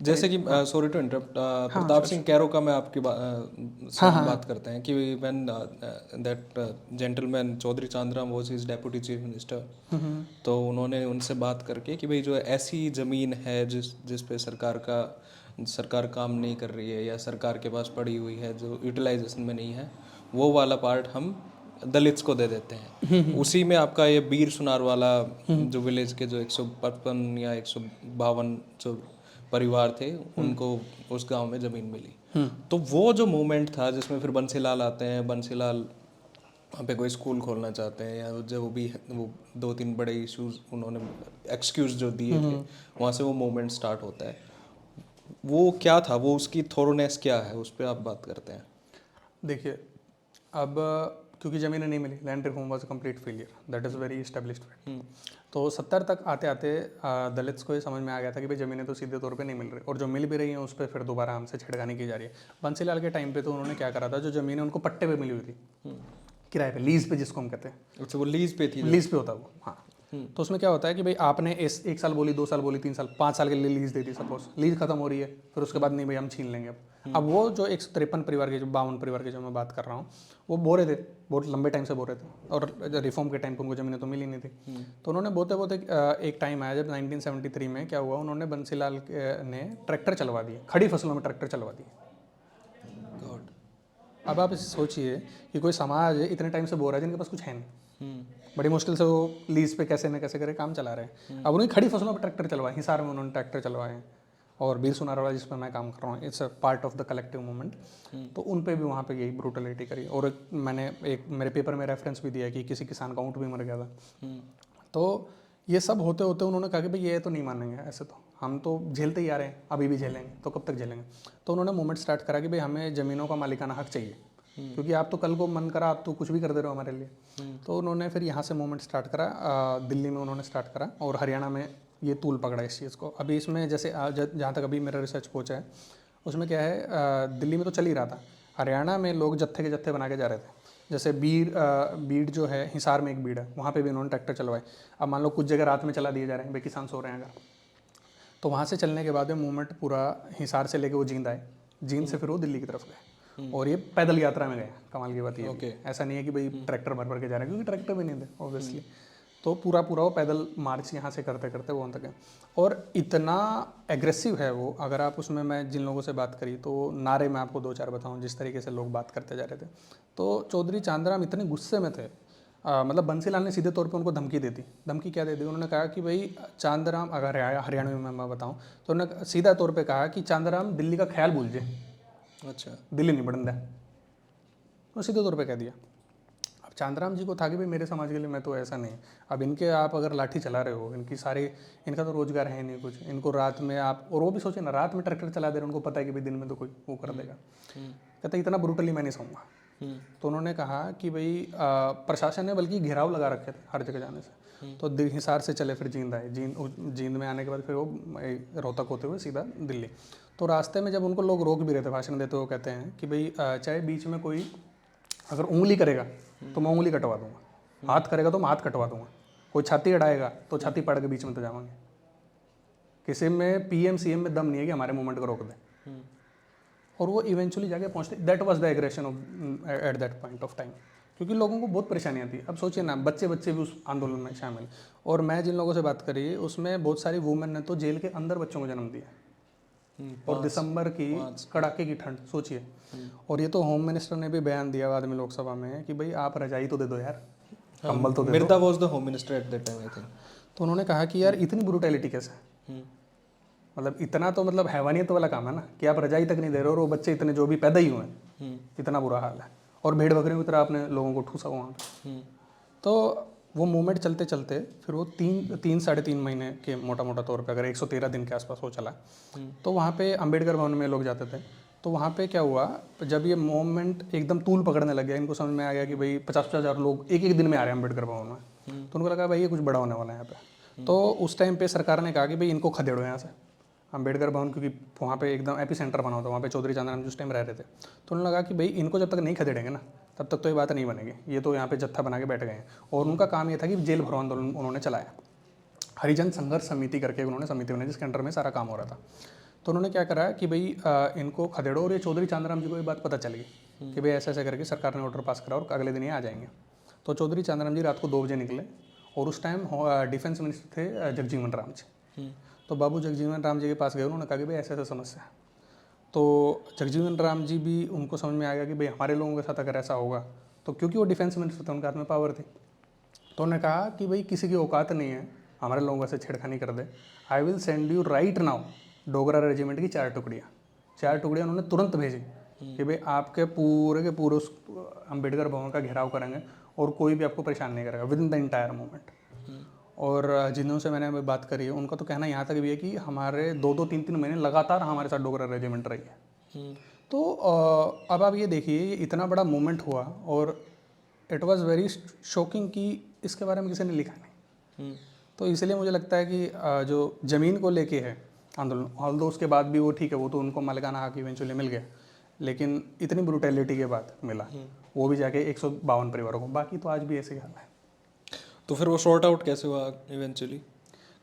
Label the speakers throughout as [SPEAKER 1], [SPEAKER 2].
[SPEAKER 1] जैसे कि sorry to interrupt, Pratap Singh Kairon का मैं आपकी बात करते हैं कि when that gentleman Chaudhary Chandram was his deputy chief minister, तो उन्होंने उनसे बात करके कि भाई जो ऐसी ज़मीन है जिस पे सरकार काम नहीं कर रही है या सरकार के पास पड़ी हुई है जो यूटिलाइजेशन में नहीं है, वो वाला पार्ट हम दलित्स को दे देते हैं। उसी में आपका ये बीर सुनार वाला जो विलेज के जो 155 या 152 जो परिवार थे, उनको उस गांव में ज़मीन मिली। तो वो जो मोमेंट था जिसमें फिर बंसीलाल आते हैं, बंसीलाल वहाँ पे कोई स्कूल खोलना चाहते हैं या जो भी वो 2-3 बड़े इश्यूज उन्होंने एक्सक्यूज जो दिए थे, वहाँ से वो मोमेंट स्टार्ट होता है। वो क्या था, वो उसकी थोरोनेस क्या है, उस पर आप बात करते हैं।
[SPEAKER 2] देखिए, अब क्योंकि ज़मीनें नहीं मिली, land reform was a complete failure, that is very established fact. तो 70 तक आते आते दलित्स को ये समझ में आ गया था कि भाई ज़मीनें तो सीधे तौर पे नहीं मिल रही, और जो मिल भी रही हैं उस पर फिर दोबारा हमसे छेड़खानी की जा रही है। बंसीलाल के टाइम पे तो उन्होंने क्या करा था, जो ज़मीनें उनको पट्टे पे मिली हुई थी, किराए पे, लीज पे जिसको हम कहते हैं।
[SPEAKER 1] अच्छा, वो लीज पे थी?
[SPEAKER 2] लीज पे होता है वो, हाँ। तो उसमें क्या होता है कि भाई आपने इस 1 साल बोली, 2 साल बोली, 3 साल, 5 साल के लिए लीज दे दी, सपोज लीज खत्म हो रही है, फिर उसके बाद नहीं भाई हम छीन लेंगे। अब वो जो 153 परिवार के, जो 52 परिवार के जो मैं बात कर रहा हूँ, वो बो रहे थे, बहुत लंबे टाइम से बो रहे थे, और रिफॉर्म के टाइम पर उनको ज़मीनें तो मिली नहीं थी। तो उन्होंने बोते बोते एक टाइम आया जब 1973 में क्या हुआ, उन्होंने बंसीलाल ने ट्रैक्टर चलवा दिए, खड़ी फसलों में ट्रैक्टर चलवा दिए। अब आप सोचिए कि कोई समाज इतने टाइम से बो रहा है जिनके पास कुछ है नहीं, बड़ी मुश्किल से वो लीज पे कैसे न कैसे करे काम चला रहे हैं। अब उन्हें खड़ी फसलों पर ट्रैक्टर चलवाए, हिसार में उन्होंने ट्रैक्टर चलवाए हैं, और बीर सुनारवाला जिस पर मैं काम कर रहा हूँ, it's a part of the collective movement, तो उन पे भी वहाँ पे यही ब्रूटलिटी करी। और मैंने मेरे पेपर में रेफरेंस भी दिया कि किसी किसान का ऊँट भी मर गया था। तो ये सब होते होते उन्होंने कहा कि भाई ये तो नहीं मानेंगे, ऐसे तो हम तो झेलते ही आ रहे हैं, अभी भी झेलेंगे, तो कब तक झेलेंगे। तो उन्होंने मूवमेंट स्टार्ट करा कि भाई हमें ज़मीनों का मालिकाना हक चाहिए, क्योंकि आप तो कल को मन करा आप तो कुछ भी कर दे रहे हो हमारे लिए। तो उन्होंने फिर यहाँ से मूवमेंट स्टार्ट करा, दिल्ली में उन्होंने स्टार्ट करा, और हरियाणा में ये तूल पकड़ा इस चीज़ को। अभी इसमें जैसे जहाँ तक अभी मेरा रिसर्च पहुँचा है, उसमें क्या है, दिल्ली में तो चल ही रहा था, हरियाणा में लोग जत्थे के जत्थे बना के जा रहे थे। जैसे बीड़ जो है, हिसार में एक बीड़ है, वहाँ पे भी उन्होंने ट्रैक्टर चलवाए। अब मान लो कुछ जगह रात में चला दिए जा रहे हैं, भाई किसान सो रहे हैं अगर, तो वहाँ से चलने के बाद में मूवमेंट पूरा हिसार से लेके वो जींद आए, जींद से फिर वो दिल्ली की तरफ गए, और ये पैदल यात्रा में गए। कमाल की बात ये ऐसा नहीं है कि भाई ट्रैक्टर भर भर के जा रहे हैं, क्योंकि ट्रैक्टर भी नहीं थे ऑब्वियसली। तो पूरा वो पैदल मार्च यहाँ से करते करते वो तक है, और इतना एग्रेसिव है वो। अगर आप उसमें, मैं जिन लोगों से बात करी तो नारे मैं आपको 2-4 बताऊँ जिस तरीके से लोग बात करते जा रहे थे। तो चौधरी चांदराम इतने गुस्से में थे, मतलब बंसीलाल ने सीधे तौर पे उनको धमकी दे दी। धमकी क्या दे दी, उन्होंने कहा कि भाई चांदराम, अगर हरियाणा में मैं बताऊँ तो उन्होंने सीधा तौर पे कहा कि चांदराम दिल्ली का ख्याल भूल जाए,
[SPEAKER 1] अच्छा
[SPEAKER 2] दिल्ली नहीं बढ़न है, तो सीधे तौर पे कह दिया। अब चांदराम जी को था कि भाई मेरे समाज के लिए मैं तो ऐसा नहीं, अब इनके आप अगर लाठी चला रहे हो, इनकी सारे, इनका तो रोजगार है नहीं कुछ, इनको रात में आप, और वो भी सोचे ना, रात में ट्रैक्टर चला दे रहे, उनको पता है कि भाई दिन में तो कोई वो कर देगा। कहते इतना ब्रूटली मैं नहीं सहूँगा। तो उन्होंने कहा कि भाई प्रशासन ने बल्कि घेराव लगा रखे थे हर जगह जाने से। तो हिसार से चले, फिर जींद आए, जींद में आने के बाद फिर वो रोहतक होते हुए सीधा दिल्ली। तो रास्ते में जब उनको लोग रोक भी रहे थे भाषण देते हुए, कहते हैं कि भाई चाहे बीच में कोई अगर उंगली करेगा तो मैं उंगली कटवा दूंगा, हाथ करेगा तो मैं हाथ कटवा दूंगा, कोई छाती अड़ाएगा तो छाती पड़ के बीच में तो जावांगे। किसी में पीएम सीएम में दम नहीं है कि हमारे मूवमेंट को रोक दे। और वो इवेंचुअली जाके पहुंचते। That was the aggression of at that point of time, क्योंकि लोगों को बहुत परेशानियां थी। अब सोचिए ना, बच्चे भी उस आंदोलन में शामिल, और मैं जिन लोगों से बात करी उसमें बहुत सारी वुमेन ने तो जेल के अंदर बच्चों को जन्म दिया, और दिसंबर की कड़ाके की ठंड, सोचिए। और ये तो होम मिनिस्टर ने भी बयान दिया बाद में लोकसभा में कि भाई आप रजाई तो दे दो यार, कंबल तो दे दो।
[SPEAKER 1] Mirza was the home minister at that time I think.
[SPEAKER 2] तो उन्होंने कहा कि यार इतनी ब्रूटैलिटी कैसे, मतलब इतना तो मतलब हैवानियत वाला काम है ना, कि आप रजाई तक नहीं दे रहे हो, और वो बच्चे इतने जो भी पैदा ही हुए हैं, इतना बुरा हाल है, और भेड़ बकरियों की तरह आपने लोगों को ठूसा वहाँ पे। तो वो मूवमेंट चलते चलते फिर वो 3-3.5 महीने के मोटा मोटा तौर पे, अगर 113 दिन के आसपास वो चला। तो वहाँ पे अंबेडकर भवन में लोग जाते थे। तो वहाँ पे क्या हुआ, जब ये मूवमेंट एकदम तूल पकड़ने लग गया, इनको समझ में आ गया कि भाई 50-50 हज़ार लोग एक दिन में आ रहे हैं अंबेडकर भवन में, तो उनको लगा भाई ये कुछ बड़ा होने वाला है यहाँ पे। तो उस टाइम पे सरकार ने कहा कि भाई इनको खदेड़ो यहाँ से अंबेडकर भवन, क्योंकि वहाँ पे एकदम एपी सेंटर बना होता, वहाँ पे चौधरी चांदराम जिस टाइम रह रहे थे। तो उन्होंने लगा कि भाई इनको जब तक नहीं खदेड़ेंगे ना, तब तक तो ये बात नहीं बनेगी, ये तो यहाँ पे जत्था बना के बैठ गए हैं। और उनका काम ये था कि जेल भरो आंदोलन उन्होंने चलाया, हरिजन संघर्ष समिति करके उन्होंने समिति बनाई, जिसके अंडर में सारा काम हो रहा था। तो उन्होंने क्या करा कि भाई इनको खदेड़ो, और ये चौधरी चांदराम जी को ये बात पता चल गई कि भाई ऐसे ऐसे करके सरकार ने ऑर्डर पास करा और अगले दिन ये आ जाएंगे। तो चौधरी चांदराम जी रात को 2 बजे निकले, और उस टाइम डिफेंस मिनिस्टर थे जगजीवन राम जी। तो बाबू जगजीवन राम जी के पास गए, उन्होंने कहा कि भाई ऐसे ऐसे समस्या है। तो जगजीवन राम जी भी, उनको समझ में आ गया कि भाई हमारे लोगों के साथ अगर ऐसा होगा, तो क्योंकि वो डिफेंस मिनिस्टर थे, उनके हाथ में पावर थी, तो उन्होंने कहा कि भाई किसी की औकात नहीं है हमारे लोगों से छेड़खानी कर दे, I will send you right now Dogra regiment की 4 टुकड़ियाँ उन्होंने तुरंत भेजी कि भाई आपके पूरे के पूरे उस अम्बेडकर भवन का घेराव करेंगे और कोई भी आपको परेशान नहीं करेगा with in the entire movement. और जिनसे मैंने अभी बात करी है, उनका तो कहना यहाँ तक भी है कि हमारे 2-2, 3-3 महीने लगातार हमारे साथ डोगरा रेजिमेंट रही है। तो अब आप ये देखिए, ये इतना बड़ा मूवमेंट हुआ और इट वाज वेरी शॉकिंग कि इसके बारे में किसी ने लिखा नहीं। तो इसलिए मुझे लगता है कि जो ज़मीन को लेके है आंदोलन, ऑल्दो उसके बाद भी वो ठीक है, वो तो उनको मालिकाना हक इवेंचुअली मिल गया, लेकिन इतनी ब्रूटैलिटी के बाद मिला, वो भी जाके 152 परिवारों को, बाकी तो आज भी ऐसे हाल है।
[SPEAKER 1] तो फिर वो शॉर्ट आउट कैसे हुआ इवेंचुअली?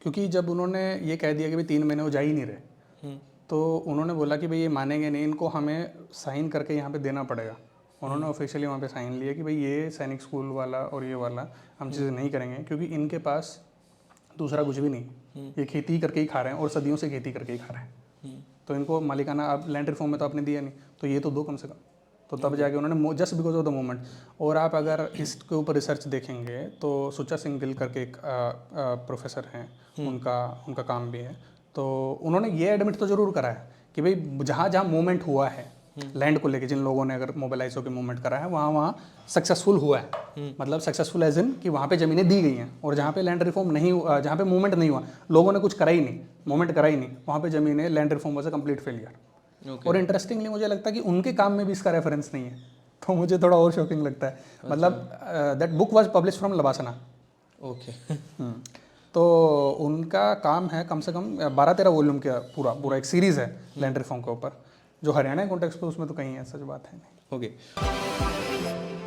[SPEAKER 2] क्योंकि जब उन्होंने ये कह दिया कि भाई 3 महीने वो जा ही नहीं रहे, तो उन्होंने बोला कि भाई ये मानेंगे नहीं, इनको हमें साइन करके यहाँ पे देना पड़ेगा। उन्होंने ऑफिशियली वहाँ पे साइन लिया कि भाई ये सैनिक स्कूल वाला और ये वाला हम चीज़ें नहीं करेंगे, क्योंकि इनके पास दूसरा कुछ भी नहीं, ये खेती करके ही खा रहे हैं और सदियों से खेती करके ही खा रहे हैं। तो इनको मालिकाना अब लैंड रिफॉर्म में तो आपने दिया नहीं, तो ये तो दो कम से कम। तो तब जाके उन्होंने just because of the movement. और आप अगर इसके ऊपर रिसर्च देखेंगे तो सुच्चा सिंह गिल करके एक प्रोफेसर हैं, उनका काम भी है, तो उन्होंने ये एडमिट तो ज़रूर करा है कि भाई जहाँ जहाँ मूवमेंट हुआ है लैंड को लेके, जिन लोगों ने अगर मोबिलाइज होकर मूवमेंट करा है, वहाँ सक्सेसफुल हुआ है। मतलब सक्सेसफुल एज इन कि वहाँ पे ज़मीनें दी गई हैं, और जहाँ पे लैंड रिफॉर्म नहीं हुआ, जहाँ पे मूवमेंट नहीं हुआ, लोगों ने कुछ करा ही नहीं, मूवमेंट करा ही नहीं, वहाँ पे ज़मीनें land reform was a complete failure. और इंटरेस्टिंगली मुझे लगता है कि उनके काम में भी इसका रेफरेंस नहीं है, तो मुझे थोड़ा और शॉकिंग लगता है। मतलब that book was publish from LBSNAA.
[SPEAKER 1] Okay.
[SPEAKER 2] तो उनका काम है कम से कम 12-13 वॉल्यूम का पूरा एक सीरीज़ है लैंड रिफॉर्म के ऊपर, जो हरियाणा के कॉन्टेक्स्ट पे उसमें तो कहीं है, सच बात है नहीं।
[SPEAKER 1] ओके।